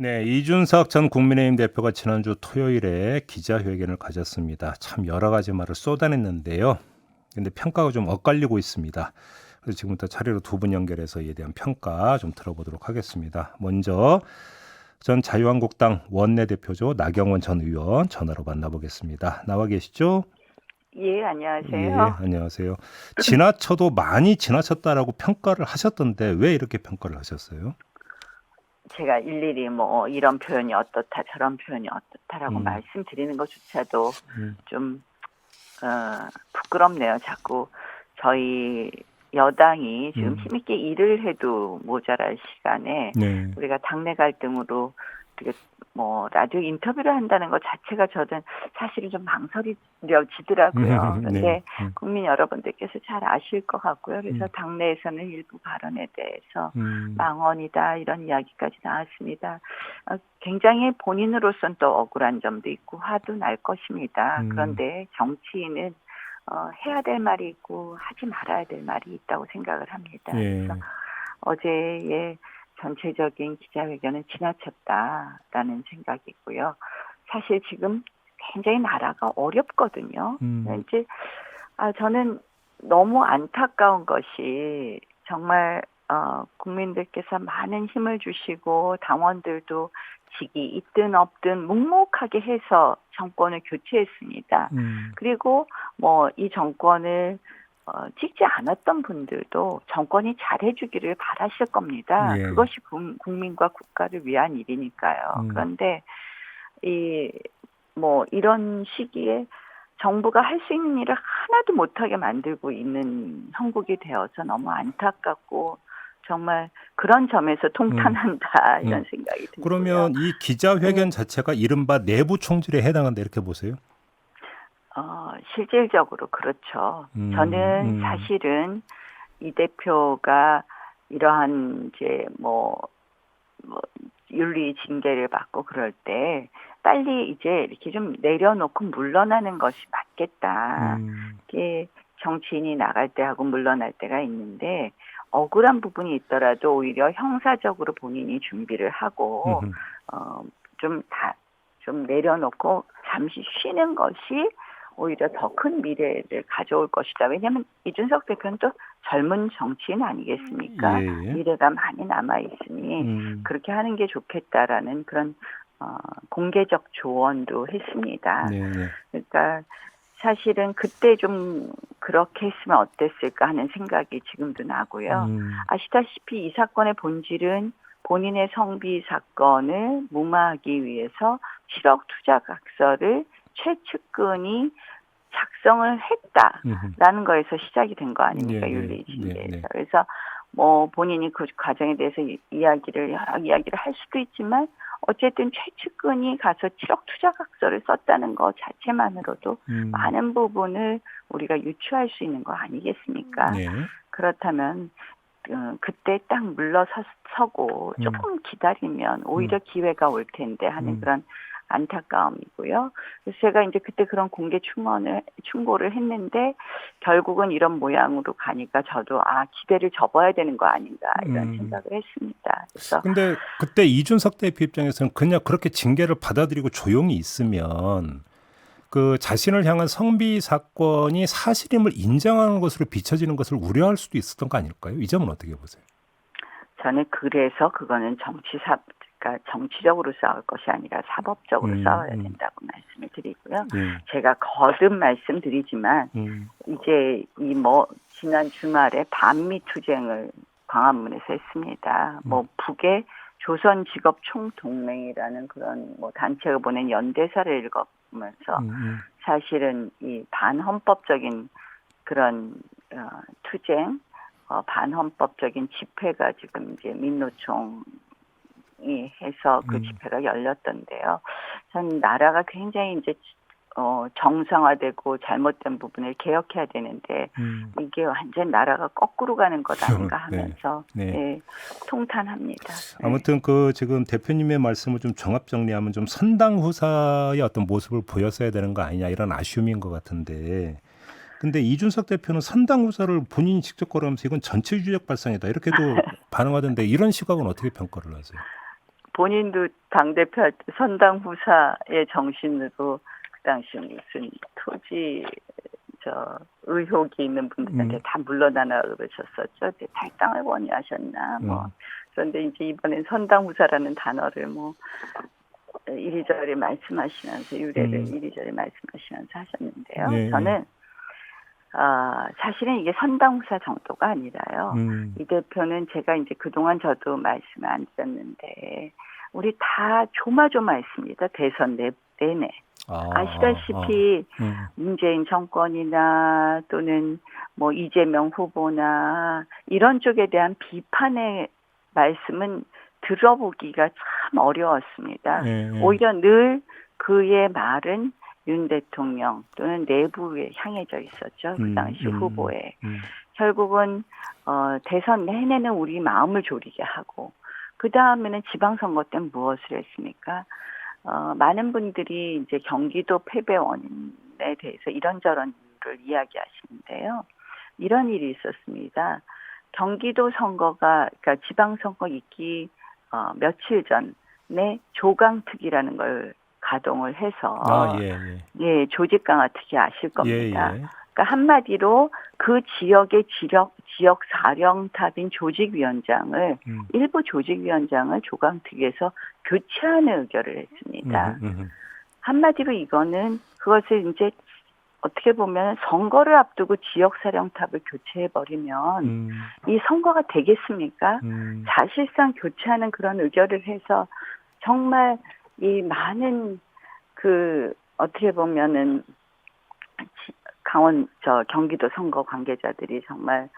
네, 이준석 전 국민의힘 대표가 지난주 토요일에 기자회견을 가졌습니다. 참 여러 가지 말을 쏟아냈는데요. 근데 평가가 좀 엇갈리고 있습니다. 그래서 지금부터 차례로 두 분 연결해서 이에 대한 평가 좀 들어보도록 하겠습니다. 먼저 전 자유한국당 원내대표죠. 나경원 전 의원 전화로 만나보겠습니다. 나와 계시죠? 예, 예, 안녕하세요. 안녕하세요. 지나쳐도 많이 지나쳤다라고 평가를 하셨던데 왜 이렇게 평가를 하셨어요? 제가 일일이 뭐 이런 표현이 어떻다, 저런 표현이 어떻다라고 음, 말씀드리는 것조차도 음, 좀 부끄럽네요. 자꾸 저희 여당이 지금 음. 힘있게 일을 해도 모자랄 시간에 네. 우리가 당내 갈등으로 되게 뭐 라디오 인터뷰를 한다는 것 자체가 저는 사실은 좀 망설여지더라고요. 네. 그런데 국민 여러분들께서 잘 아실 것 같고요. 그래서 음, 당내에서는 일부 발언에 대해서 음, 망언이다 이런 이야기까지 나왔습니다. 굉장히 본인으로서는 또 억울한 점도 있고 화도 날 것입니다. 음, 그런데 정치인은 해야 될 말이 있고 하지 말아야 될 말이 있다고 생각을 합니다. 그래서 예, 어제의 전체적인 기자회견은 지나쳤다라는 생각이고요. 사실 지금 굉장히 나라가 어렵거든요. 음, 이제 저는 너무 안타까운 것이 정말 국민들께서 많은 힘을 주시고 당원들도 직이 있든 없든 묵묵하게 해서 정권을 교체했습니다. 음, 그리고 뭐 이 정권을 찍지 않았던 분들도 정권이 잘해주기를 바라실 겁니다. 예, 그것이 국민과 국가를 위한 일이니까요. 음, 그런데 뭐 이런 시기에 정부가 할 수 있는 일을 하나도 못하게 만들고 있는 형국이 되어서 너무 안타깝고 정말 그런 점에서 음, 통탄한다 이런 음. 생각이 들고요. 그러면 이 기자회견 음, 자체가 이른바 내부 총질에 해당한다 이렇게 보세요? 실질적으로 그렇죠. 음, 저는 음, 사실은 이 대표가 이러한 이제 뭐 윤리 징계를 받고 그럴 때 빨리 이제 이렇게 좀 내려놓고 물러나는 것이 맞겠다. 음, 이게 정치인이 나갈 때하고 물러날 때가 있는데 억울한 부분이 있더라도 오히려 형사적으로 본인이 준비를 하고 음, 어, 좀 내려놓고 잠시 쉬는 것이 오히려 더 큰 미래를 가져올 것이다. 왜냐하면 이준석 대표는 또 젊은 정치인 아니겠습니까? 예, 예, 미래가 많이 남아 있으니 음, 그렇게 하는 게 좋겠다라는 그런 공개적 조언도 했습니다. 네, 네, 그러니까 사실은 그때 좀 그렇게 했으면 어땠을까 하는 생각이 지금도 나고요. 음, 아시다시피 이 사건의 본질은 본인의 성비 사건을 무마하기 위해서 7억 투자 각서를 최측근이 작성을 음, 했다라는 거에서 시작이 된 거 네, 아닙니까? 네, 네, 윤리징계에서. 네, 그래서 뭐 본인이 그 과정에 대해서 여러 이야기를 할 수도 있지만 어쨌든 최측근이 가서 7억 투자각서를 썼다는 것 자체만으로도 음, 많은 부분을 우리가 유추할 수 있는 거 아니겠습니까? 네, 그렇다면 그때 딱 물러서고 음, 조금 기다리면 음, 오히려 기회가 올 텐데 하는 음. 그런 안타까움이고요. 그래서 제가 이제 그때 그런 공개 충고를 했는데 결국은 이런 모양으로 가니까 저도 기대를 접어야 되는 거 아닌가 이런 음. 생각을 했습니다. 그래서 근데 그때 이준석 대표 입장에서는 그냥 그렇게 징계를 받아들이고 조용히 있으면 그 자신을 향한 성비 사건이 사실임을 인정하는 것으로 비춰지는 것을 우려할 수도 있었던 거 아닐까요? 이 점은 어떻게 보세요? 저는 그래서 그거는 그러니까 정치적으로 싸울 것이 아니라 사법적으로 싸워야 음, 된다고 말씀을 드리고요. 예, 제가 거듭 말씀드리지만 음, 이제 지난 주말에 반미투쟁을 광화문에서 했습니다. 음, 뭐 북의 조선직업총동맹이라는 그런 뭐 단체가 보낸 연대사를 읽으면서 음, 사실은 이 반헌법적인 그런 투쟁, 반헌법적인 집회가 지금 이제 민노총이 해서 그 음, 집회가 열렸던데요. 전 나라가 굉장히 이제 정상화되고 잘못된 부분을 개혁해야 되는데 음. 이게 완전 나라가 거꾸로 가는 것 아닌가 네, 하면서 네. 통탄합니다. 네. 아무튼 그 지금 대표님의 말씀을 좀 종합 정리하면 좀 선당 후사의 어떤 모습을 보였어야 되는 거 아니냐 이런 아쉬움인 것 같은데 근데 이준석 대표는 선당 후사를 본인이 직접 거론하면서 이건 전체주의적 발상이다 이렇게도 반응하던데 이런 시각은 어떻게 평가를 하세요? 본인도 당대표 할 때 선당 후사의 정신으로 그 당시 무슨 토지 의혹이 있는 분들한테 다 물러나라 그러셨었죠. 탈당을 원의하셨나 뭐. 그런데 이제 이번엔 선당 후사라는 단어를 뭐 이리저리 말씀하시면서 유래를 이리저리 말씀하시면서 하셨는데요. 네. 저는 사실은 이게 선당후사 정도가 아니라요. 이 대표는 제가 이제 그동안 저도 말씀을 안 드렸는데 우리 다 조마조마했습니다. 대선 내내. 아시다시피 문재인 정권이나 또는 뭐 이재명 후보나 이런 쪽에 대한 비판의 말씀은 들어보기가 참 어려웠습니다. 오히려 늘 그의 말은 윤 대통령 또는 내부에 향해져 있었죠. 그 당시 후보에. 결국은 대선 내내는 우리 마음을 졸이게 하고 그 다음에는 지방선거 때는 무엇을 했습니까? 많은 분들이 이제 경기도 패배 원인에 대해서 이런저런 이유를 이야기하시는데요. 이런 일이 있었습니다. 경기도 선거가, 그러니까 지방선거 있기 며칠 전에 조강특위라는 걸 가동을 해서 예, 조직 강화 특위 아실 겁니다. 그러니까 한마디로 그 지역의 지역 사령탑인 조직위원장을 일부 조직위원장을 조강특위에서 교체하는 의결을 했습니다. 한마디로 이거는 그것을 이제 어떻게 보면 선거를 앞두고 지역 사령탑을 교체해버리면 이 선거가 되겠습니까? 사실상 교체하는 그런 의결을 해서 정말 이 많은 어떻게 보면은 경기도 선거 관계자들이 정말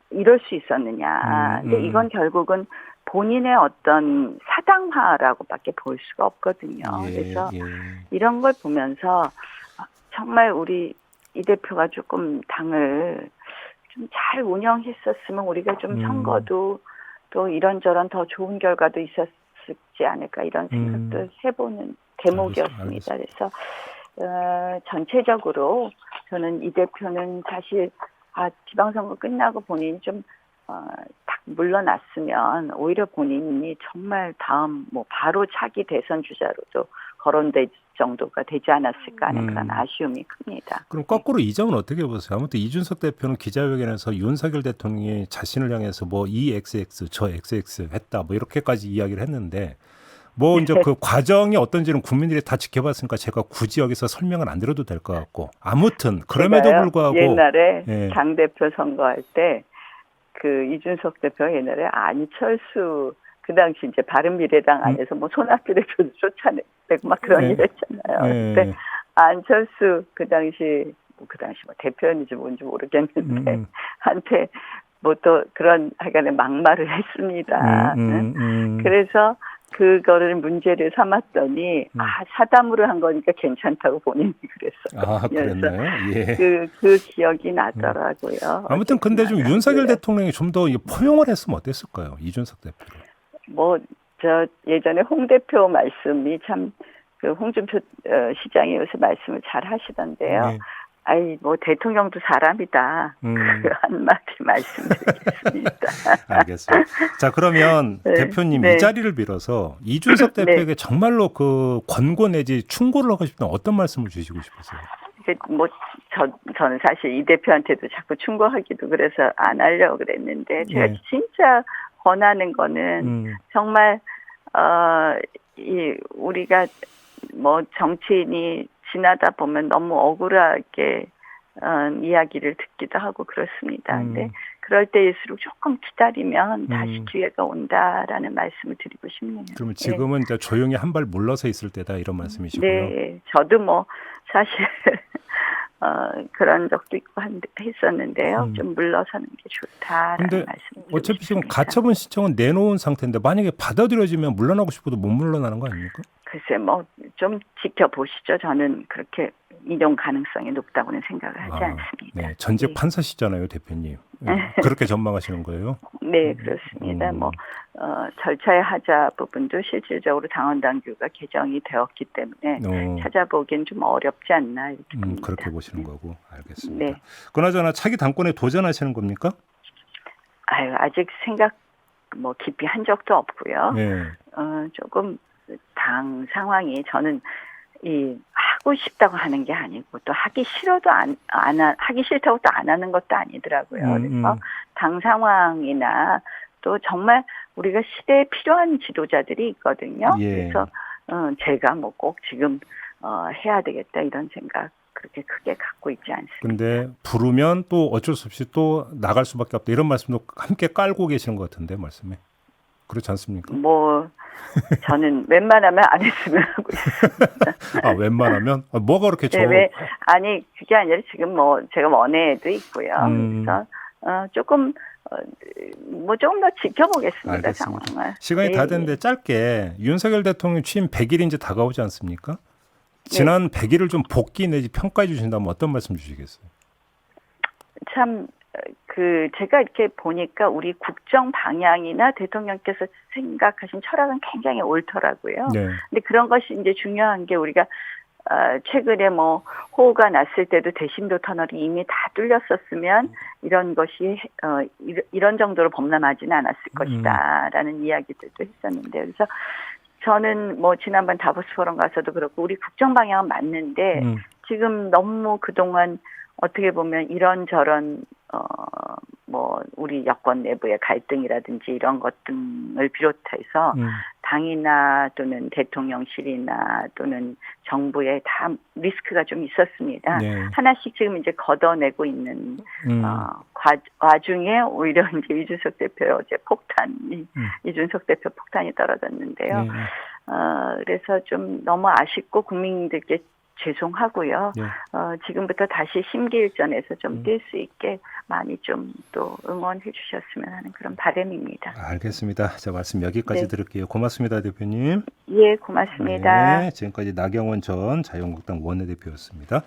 이럴 수 있었느냐. 근데 이건 결국은 본인의 어떤 사당화라고밖에 볼 수가 없거든요. 그래서 이런 걸 보면서 정말 우리 이 대표가 조금 당을 좀 잘 운영했었으면 우리가 좀 선거도 또 이런저런 더 좋은 결과도 있었지 않을까 이런 생각도 해보는 대목이었습니다. 알겠습니다. 그래서 전체적으로 저는 이 대표는 사실 지방선거 끝나고 본인이 좀 딱 물러났으면 오히려 본인이 정말 다음 뭐 바로 차기 대선 주자로도 거론될 정도가 되지 않았을까 하는 그런 아쉬움이 큽니다. 그럼 거꾸로 이 점은 어떻게 보세요? 아무튼 이준석 대표는 기자회견에서 윤석열 대통령이 자신을 향해서 뭐 EXX 저 XX 했다 뭐 이렇게까지 이야기를 했는데 뭐 이제 그 과정이 어떤지는 국민들이 다 지켜봤으니까 제가 굳이 여기서 설명은 안 드려도 될 것 같고 아무튼 그럼에도 불구하고 옛날에 당대표 선거할 때 그 이준석 대표가 옛날에 안철수 그 당시 이제 바른미래당 안에서 뭐 손학규를 쫓아내고 막 그런 일 했잖아요. 그때 안철수 그 당시 뭐 대표였는지 뭔지 모르겠는데 한테 뭐 또 그런 하여간에 막말을 했습니다. 그래서 그거를 문제를 삼았더니 사담으로 한 거니까 괜찮다고 본인이 그랬어요. 그랬나요? 예. 그 기억이 나더라고요. 아무튼 근데 좀 윤석열 대통령이 좀 더 포용을 했으면 어땠을까요? 이준석 대표를. 뭐 예전에 홍 대표 말씀이 참 그 홍준표 시장이 요새 말씀을 잘 하시던데요. 뭐 대통령도 사람이다. 그 한마디 말씀드리겠습니다. 알겠습니다. 자, 그러면 대표님 이 자리를 빌어서 이준석 대표에게 정말로 그 권고 내지 충고를 하고 싶다면 어떤 말씀을 주시고 싶으세요? 뭐 저는 사실 이 대표한테도 자꾸 충고하기도 그래서 안 하려고 그랬는데 제가 진짜 권하는 거는 정말 우리가 뭐 정치인이 지나다 보면 너무 억울하게 이야기를 듣기도 하고 그렇습니다. 근데 그럴 때일수록 조금 기다리면 다시 기회가 온다라는 말씀을 드리고 싶네요. 그러면 지금은 이제 조용히 한 발 물러서 있을 때다 이런 말씀이시고요. 네, 저도 뭐 사실 그런 적도 있고 했었는데요. 좀 물러서는 게 좋다라는 말씀을 드리고 어차피 지금 싶습니다. 가처분 신청은 내놓은 상태인데 만약에 받아들여지면 물러나고 싶어도 못 물러나는 거 아닙니까? 글쎄 뭐 좀 지켜보시죠. 저는 그렇게 인용 가능성이 높다고는 생각을 하지 않습니다. 네, 전직 판사시잖아요, 대표님. 그렇게 전망하시는 거예요? 네, 그렇습니다. 뭐 절차의 하자 부분도 실질적으로 당원 당규가 개정이 되었기 때문에 찾아보기엔 좀 어렵지 않나 이렇게 봅니다. 그렇게 보시는 거고 알겠습니다. 네. 그나저나 차기 당권에 도전하시는 겁니까? 아직 생각 깊이 한 적도 없고요. 조금 당 상황이 저는 하고 싶다고 하는 게 아니고 또 하기 싫어도 하기 싫다고 또 안 하는 것도 아니더라고요. 그래서 당 상황이나 또 정말 우리가 시대에 필요한 지도자들이 있거든요. 예. 그래서 제가 뭐 꼭 지금 해야 되겠다 이런 생각 그렇게 크게 갖고 있지 않습니다. 근데 부르면 또 어쩔 수 없이 또 나갈 수밖에 없다 이런 말씀도 함께 깔고 계시는 것 같은데 말씀에 그렇지 않습니까? 뭐 저는 웬만하면 안 했으면 하고 있습니다. 아 웬만하면 뭐가 그렇게 네, 아니 그게 아니라 지금 뭐 제가 원외에도 있고요. 그래서 조금 조금 더 지켜보겠습니다. 알겠습니다. 상황을. 시간이 다 됐는데 짧게 윤석열 대통령 취임 100일이 이제 다가오지 않습니까? 지난 100일을 좀 복기 내지 평가해 주신다면 어떤 말씀 주시겠어요? 참 제가 이렇게 보니까 우리 국정 방향이나 대통령께서 생각하신 철학은 굉장히 옳더라고요. 네. 근데 그런 것이 이제 중요한 게 우리가 최근에 뭐 호우가 났을 때도 대심도 터널이 이미 다 뚫렸었으면 이런 것이 이런 정도로 범람하지는 않았을 것이다라는 이야기들도 했었는데 그래서 저는 뭐 지난번 다보스 포럼 가서도 그렇고 우리 국정 방향은 맞는데 지금 너무 그동안 어떻게 보면 이런저런 뭐 우리 여권 내부의 갈등이라든지 이런 것 등을 비롯해서 당이나 또는 대통령실이나 또는 정부에 다 리스크가 좀 있었습니다. 네. 하나씩 지금 이제 걷어내고 있는 와중에 오히려 이제 이준석 대표의 어제 이준석 대표 폭탄이 떨어졌는데요. 네. 그래서 좀 너무 아쉽고 국민들께 죄송하고요. 네. 지금부터 다시 심기일전에서 좀 뛸 수 있게 많이 좀 또 응원해 주셨으면 하는 그런 바람입니다. 알겠습니다. 자, 말씀 여기까지 네. 드릴게요. 고맙습니다, 대표님. 예, 고맙습니다. 네, 지금까지 나경원 전 자유한국당 원내대표였습니다.